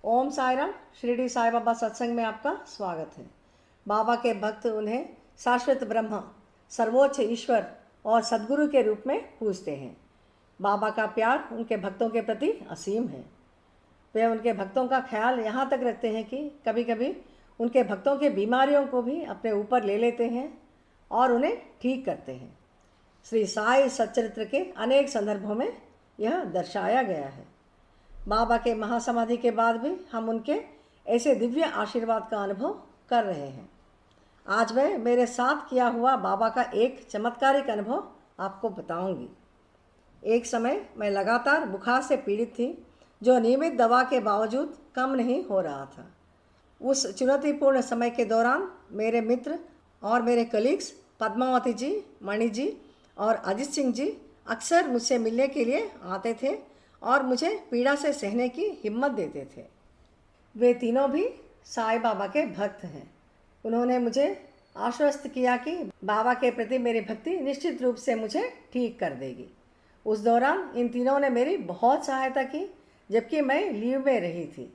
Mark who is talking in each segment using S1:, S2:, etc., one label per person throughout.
S1: ओम साईराम। शिरडी साई बाबा सत्संग में आपका स्वागत है। बाबा के भक्त उन्हें शाश्वत ब्रह्म, सर्वोच्च ईश्वर और सद्गुरु के रूप में पूजते हैं। बाबा का प्यार उनके भक्तों के प्रति असीम है। वे उनके भक्तों का ख्याल यहाँ तक रखते हैं कि कभी कभी उनके भक्तों की बीमारियों को भी अपने ऊपर ले लेते हैं और उन्हें ठीक करते हैं। श्री साई सच्चरित्र के अनेक संदर्भों में यह दर्शाया गया है। बाबा के महासमाधि के बाद भी हम उनके ऐसे दिव्य आशीर्वाद का अनुभव कर रहे हैं। आज मैं मेरे साथ किया हुआ बाबा का एक चमत्कारिक अनुभव आपको बताऊंगी। एक समय मैं लगातार बुखार से पीड़ित थी, जो नियमित दवा के बावजूद कम नहीं हो रहा था। उस चुनौतीपूर्ण समय के दौरान मेरे मित्र और मेरे कलीग्स पद्मावती जी, मणि जी और अजित सिंह जी अक्सर मुझसे मिलने के लिए आते थे और मुझे पीड़ा से सहने की हिम्मत देते थे। वे तीनों भी साईं बाबा के भक्त हैं। उन्होंने मुझे आश्वस्त किया कि बाबा के प्रति मेरी भक्ति निश्चित रूप से मुझे ठीक कर देगी। उस दौरान इन तीनों ने मेरी बहुत सहायता की, जबकि मैं लीव में रही थी।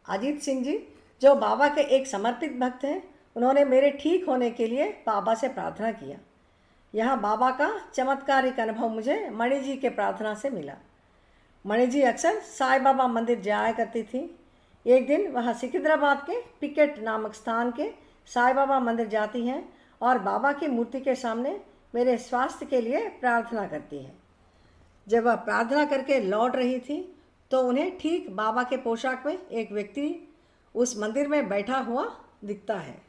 S1: अजीत सिंह जी, जो बाबा के एक समर्पित भक्त हैं, उन्होंने मेरे ठीक होने के लिए बाबा से प्रार्थना किया। यहाँ बाबा का चमत्कारिक अनुभव मुझे मणि जी के प्रार्थना से मिला। मणि जी अक्सर साईं बाबा मंदिर जाया करती थी। एक दिन वह सिकंदराबाद के पिकेट नामक स्थान के साईं बाबा मंदिर जाती हैं और बाबा की मूर्ति के सामने मेरे स्वास्थ्य के लिए प्रार्थना करती हैं। जब वह प्रार्थना करके लौट रही थी तो उन्हें ठीक बाबा के पोशाक में एक व्यक्ति उस मंदिर में बैठा हुआ दिखता है।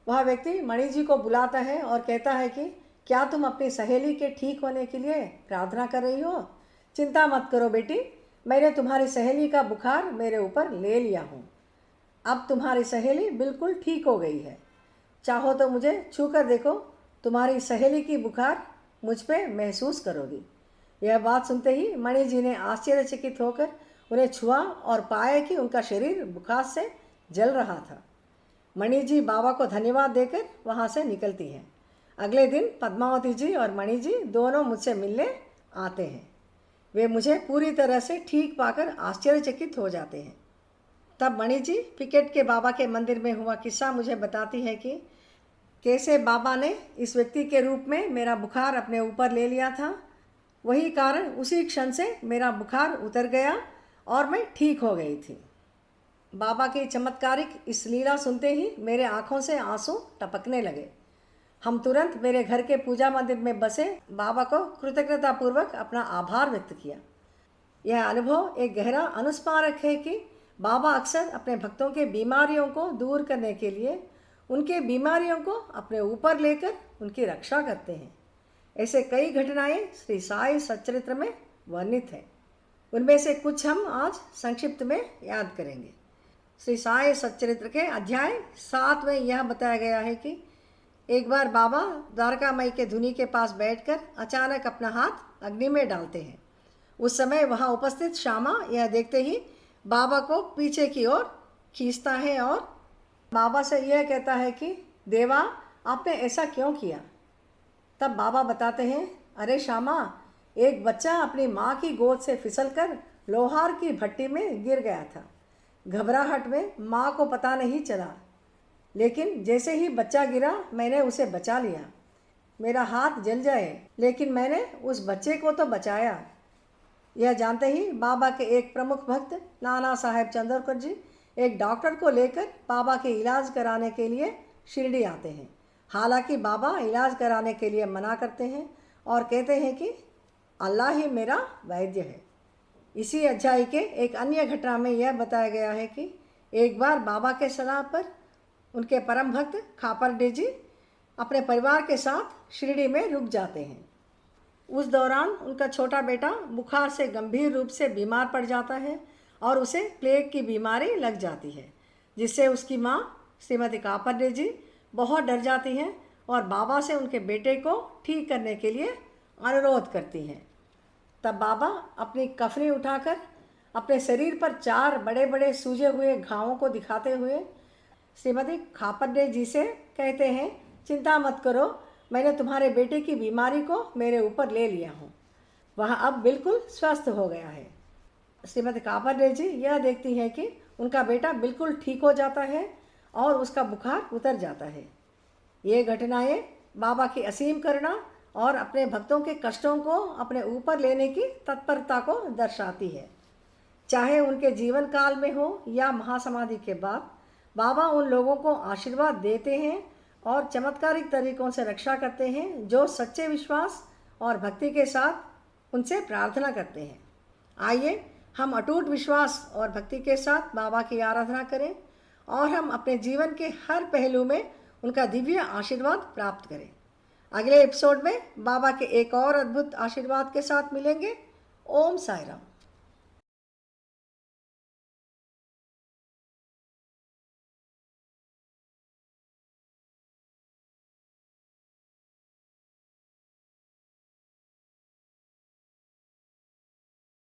S1: वह व्यक्ति मणि जी को बुलाता है और कहता है कि क्या तुम अपनी सहेली के ठीक होने के लिए प्रार्थना कर रही हो? चिंता मत करो बेटी, मैंने तुम्हारी सहेली का बुखार मेरे ऊपर ले लिया हूँ। अब तुम्हारी सहेली बिल्कुल ठीक हो गई है। चाहो तो मुझे छू कर देखो, तुम्हारी सहेली की बुखार मुझ पे महसूस करोगी। यह बात सुनते ही मणि जी ने आश्चर्यचकित होकर उन्हें छुआ और पाया कि उनका शरीर बुखार से जल रहा था। मणि जी बाबा को धन्यवाद देकर वहाँ से निकलती हैं। अगले दिन पद्मावती जी और मणि जी दोनों मुझसे मिलने आते हैं। वे मुझे पूरी तरह से ठीक पाकर आश्चर्यचकित हो जाते हैं। तब मणि जी पिकेट के बाबा के मंदिर में हुआ किस्सा मुझे बताती है कि कैसे बाबा ने इस व्यक्ति के रूप में मेरा बुखार अपने ऊपर ले लिया था। वही कारण उसी क्षण से मेरा बुखार उतर गया और मैं ठीक हो गई थी। बाबा की चमत्कारिक इस लीला सुनते ही मेरे आँखों से आंसू टपकने लगे। हम तुरंत मेरे घर के पूजा मंदिर में बसे बाबा को कृतज्ञतापूर्वक अपना आभार व्यक्त किया। यह अनुभव एक गहरा अनुस्मारक है कि बाबा अक्सर अपने भक्तों के बीमारियों को दूर करने के लिए उनके बीमारियों को अपने ऊपर लेकर उनकी रक्षा करते हैं। ऐसे कई घटनाएं श्री साई सच्चरित्र में वर्णित हैं। उनमें से कुछ हम आज संक्षिप्त में याद करेंगे। श्री साई सच्चरित्र के अध्याय 7 में यह बताया गया है कि एक बार बाबा द्वारका माई के धुनी के पास बैठकर अचानक अपना हाथ अग्नि में डालते हैं। उस समय वहाँ उपस्थित श्यामा यह देखते ही बाबा को पीछे की ओर खींचता है और बाबा से यह कहता है कि देवा, आपने ऐसा क्यों किया? तब बाबा बताते हैं, अरे श्यामा, एक बच्चा अपनी माँ की गोद से फिसलकर लोहार की भट्टी में गिर गया था। घबराहट में माँ को पता नहीं चला, लेकिन जैसे ही बच्चा गिरा मैंने उसे बचा लिया। मेरा हाथ जल जाए, लेकिन मैंने उस बच्चे को तो बचाया। यह जानते ही बाबा के एक प्रमुख भक्त नाना साहेब चंदौरकर जी एक डॉक्टर को लेकर बाबा के इलाज कराने के लिए शिरडी आते हैं। हालांकि बाबा इलाज कराने के लिए मना करते हैं और कहते हैं कि अल्लाह ही मेरा वैद्य है। इसी अध्याय के एक अन्य घटना में यह बताया गया है कि एक बार बाबा के सलाह पर उनके परम भक्त खापरडे जी अपने परिवार के साथ शिरडी में रुक जाते हैं। उस दौरान उनका छोटा बेटा बुखार से गंभीर रूप से बीमार पड़ जाता है और उसे प्लेग की बीमारी लग जाती है, जिससे उसकी माँ श्रीमती खापरडे जी बहुत डर जाती हैं और बाबा से उनके बेटे को ठीक करने के लिए अनुरोध करती हैं। तब बाबा अपनी कफनी उठाकर अपने शरीर पर 4 बड़े बड़े सूजे हुए घावों को दिखाते हुए श्रीमती खापरडे जी से कहते हैं, चिंता मत करो, मैंने तुम्हारे बेटे की बीमारी को मेरे ऊपर ले लिया हूँ। वह अब बिल्कुल स्वस्थ हो गया है। श्रीमती कापरडे जी यह देखती हैं कि उनका बेटा बिल्कुल ठीक हो जाता है और उसका बुखार उतर जाता है। ये घटनाएं बाबा की असीम करुणा और अपने भक्तों के कष्टों को अपने ऊपर लेने की तत्परता को दर्शाती है। चाहे उनके जीवन काल में हो या महासमाधि के बाद, बाबा उन लोगों को आशीर्वाद देते हैं और चमत्कारिक तरीकों से रक्षा करते हैं जो सच्चे विश्वास और भक्ति के साथ उनसे प्रार्थना करते हैं। आइए हम अटूट विश्वास और भक्ति के साथ बाबा की आराधना करें और हम अपने जीवन के हर पहलू में उनका दिव्य आशीर्वाद प्राप्त करें। अगले एपिसोड में बाबा के एक और अद्भुत आशीर्वाद के साथ मिलेंगे। ओम साई राम।